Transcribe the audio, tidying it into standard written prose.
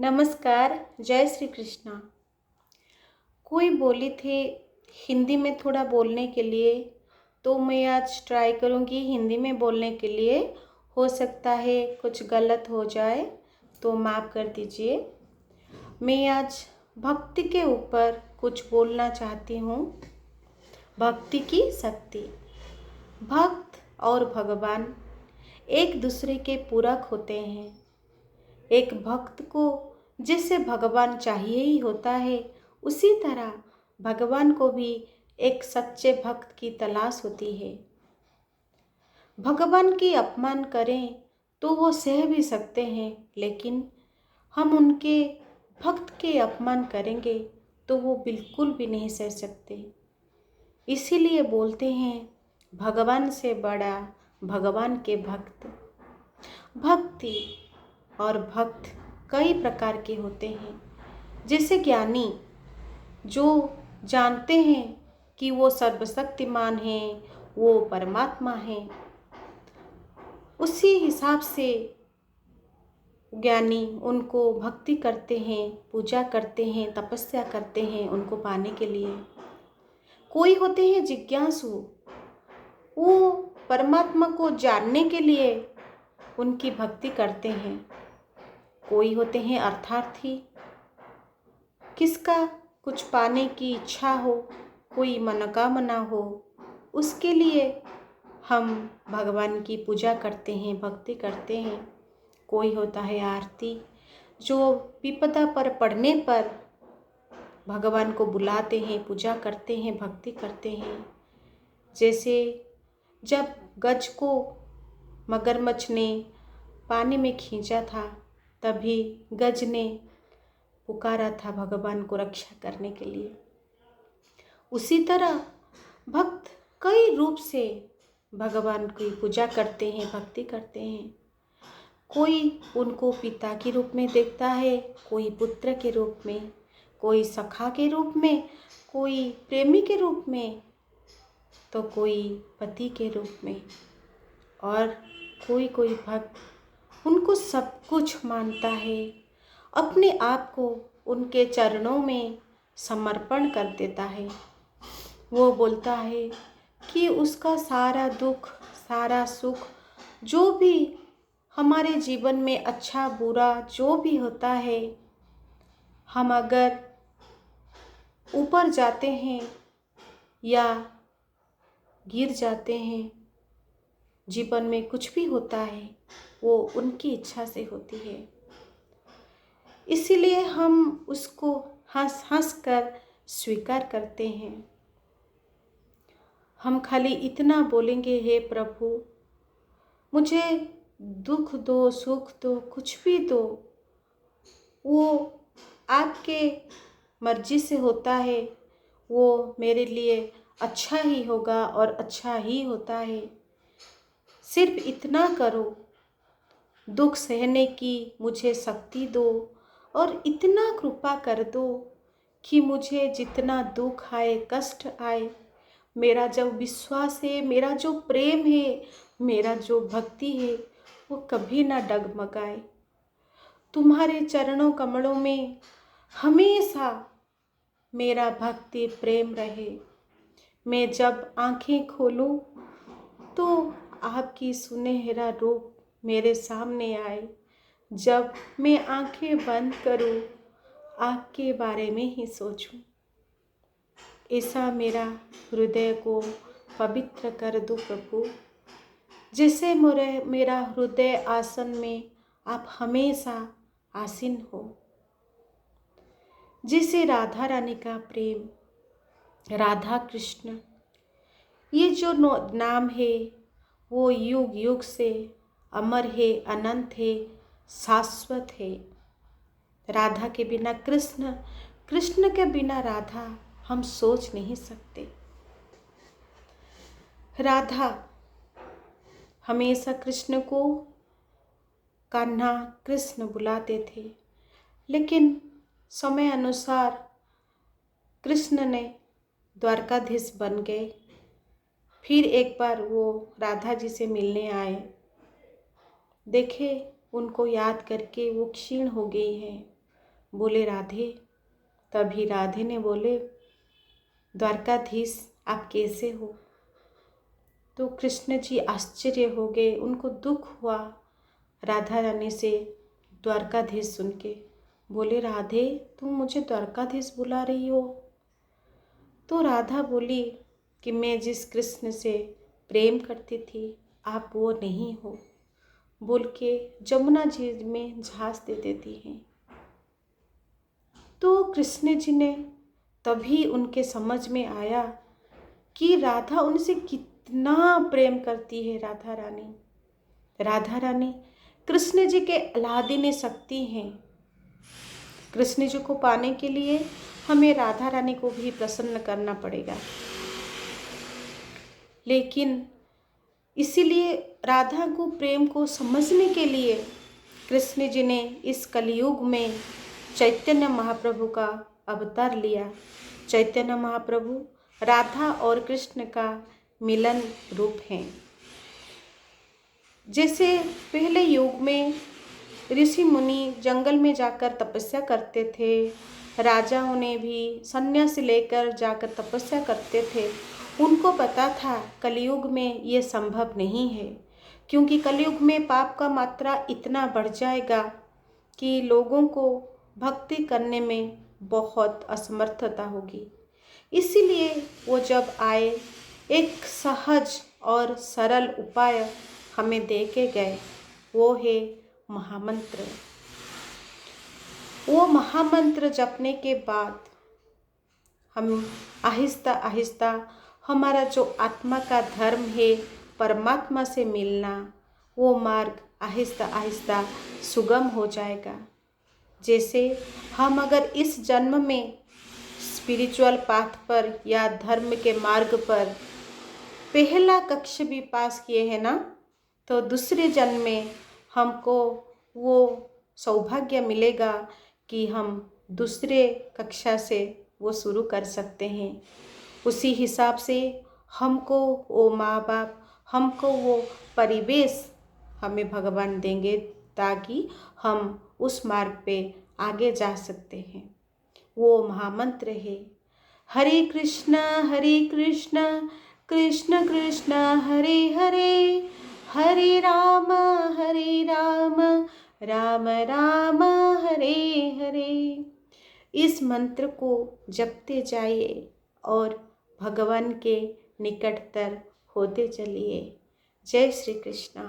नमस्कार, जय श्री कृष्णा। कोई बोली थी हिंदी में थोड़ा बोलने के लिए, तो मैं आज ट्राई करूँगी हिंदी में बोलने के लिए। हो सकता है कुछ गलत हो जाए तो माफ़ कर दीजिए। मैं आज भक्ति के ऊपर कुछ बोलना चाहती हूँ। भक्ति की शक्ति। भक्त और भगवान एक दूसरे के पूरक होते हैं। एक भक्त को जैसे भगवान चाहिए ही होता है, उसी तरह भगवान को भी एक सच्चे भक्त की तलाश होती है। भगवान की अपमान करें तो वो सह भी सकते हैं, लेकिन हम उनके भक्त के अपमान करेंगे तो वो बिल्कुल भी नहीं सह सकते। इसीलिए बोलते हैं भगवान से बड़ा भगवान के भक्त। भक्ति और भक्त कई प्रकार के होते हैं। जैसे ज्ञानी जो जानते हैं कि वो सर्वशक्तिमान हैं, वो परमात्मा हैं, उसी हिसाब से ज्ञानी उनको भक्ति करते हैं, पूजा करते हैं, तपस्या करते हैं उनको पाने के लिए। कोई होते हैं जिज्ञासु, वो परमात्मा को जानने के लिए उनकी भक्ति करते हैं। कोई होते हैं अर्थार्थी, किसका कुछ पाने की इच्छा हो, कोई मनोकामना हो, उसके लिए हम भगवान की पूजा करते हैं, भक्ति करते हैं। कोई होता है आरती, जो विपदा पर पड़ने पर भगवान को बुलाते हैं, पूजा करते हैं, भक्ति करते हैं। जैसे जब गज को मगरमच्छ ने पानी में खींचा था, तभी गज ने पुकारा था भगवान को रक्षा करने के लिए। उसी तरह भक्त कई रूप से भगवान की पूजा करते हैं, भक्ति करते हैं। कोई उनको पिता के रूप में देखता है, कोई पुत्र के रूप में, कोई सखा के रूप में, कोई प्रेमी के रूप में, तो कोई पति के रूप में, और कोई कोई भक्त उनको सब कुछ मानता है, अपने आप को उनके चरणों में समर्पण कर देता है। वो बोलता है कि उसका सारा दुख, सारा सुख, जो भी हमारे जीवन में अच्छा बुरा जो भी होता है, हम अगर ऊपर जाते हैं या गिर जाते हैं, जीवन में कुछ भी होता है, वो उनकी इच्छा से होती है। इसीलिए हम उसको हंस हंस कर स्वीकार करते हैं। हम खाली इतना बोलेंगे, हे प्रभु मुझे दुख दो, सुख दो, कुछ भी दो, वो आपके मर्जी से होता है, वो मेरे लिए अच्छा ही होगा और अच्छा ही होता है। सिर्फ इतना करो, दुख सहने की मुझे शक्ति दो, और इतना कृपा कर दो कि मुझे जितना दुख आए, कष्ट आए, मेरा जो विश्वास है, मेरा जो प्रेम है, मेरा जो भक्ति है, वो कभी ना डगमगाए। तुम्हारे चरणों कमलों में हमेशा मेरा भक्ति प्रेम रहे। मैं जब आँखें खोलूं तो आपकी सुनहरा रूप मेरे सामने आए। जब मैं आँखें बंद करूं, आपके बारे में ही सोचूं। ऐसा मेरा हृदय को पवित्र कर दो प्रभु, जैसे मेरा हृदय आसन में आप हमेशा आसीन हो। जैसे राधा रानी का प्रेम, राधा कृष्ण, ये जो नाम है वो युग युग से अमर है, अनंत है, शाश्वत है। राधा के बिना कृष्ण, कृष्ण के बिना राधा हम सोच नहीं सकते। राधा हमेशा कृष्ण को कान्हा, कृष्ण बुलाते थे, लेकिन समय अनुसार कृष्ण ने द्वारकाधीश बन गए। फिर एक बार वो राधा जी से मिलने आए, देखे उनको याद करके वो क्षीण हो गई है। बोले राधे। तभी राधे ने बोले, द्वारकाधीश आप कैसे हो? तो कृष्ण जी आश्चर्य हो गए, उनको दुख हुआ राधा रानी से द्वारकाधीश सुन के। बोले, राधे तुम मुझे द्वारकाधीश बुला रही हो? तो राधा बोली कि मैं जिस कृष्ण से प्रेम करती थी आप वो नहीं हो, बोल के जमुना जी में झांस दे देती हैं। तो कृष्ण जी ने तभी उनके समझ में आया कि राधा उनसे कितना प्रेम करती है। राधा रानी कृष्ण जी के अलादीन शक्ति हैं। कृष्ण जी को पाने के लिए हमें राधा रानी को भी प्रसन्न करना पड़ेगा। लेकिन इसीलिए राधा को प्रेम को समझने के लिए कृष्ण जी ने इस कलयुग में चैतन्य महाप्रभु का अवतार लिया। चैतन्य महाप्रभु राधा और कृष्ण का मिलन रूप हैं। जैसे पहले युग में ऋषि मुनि जंगल में जाकर तपस्या करते थे, राजाओं ने भी संन्यास लेकर जाकर तपस्या करते थे। उनको पता था कलयुग में ये संभव नहीं है, क्योंकि कलयुग में पाप का मात्रा इतना बढ़ जाएगा कि लोगों को भक्ति करने में बहुत असमर्थता होगी। इसीलिए वो जब आए, एक सहज और सरल उपाय हमें दे के गए, वो है महामंत्र। वो महामंत्र जपने के बाद हम आहिस्ता आहिस्ता हमारा जो आत्मा का धर्म है परमात्मा से मिलना, वो मार्ग आहिस्ता आहिस्ता सुगम हो जाएगा। जैसे हम अगर इस जन्म में स्पिरिचुअल पाथ पर या धर्म के मार्ग पर पहला कक्षा भी पास किए हैं ना, तो दूसरे जन्म में हमको वो सौभाग्य मिलेगा कि हम दूसरे कक्षा से वो शुरू कर सकते हैं। उसी हिसाब से हमको वो माँ बाप, हमको वो परिवेश हमें भगवान देंगे ताकि हम उस मार्ग पे आगे जा सकते हैं। वो महामंत्र है हरे कृष्ण कृष्ण कृष्ण हरे हरे, हरे राम राम राम हरे हरे। इस मंत्र को जपते जाइए और भगवान के निकटतर होते चलिए। जय श्री कृष्ण।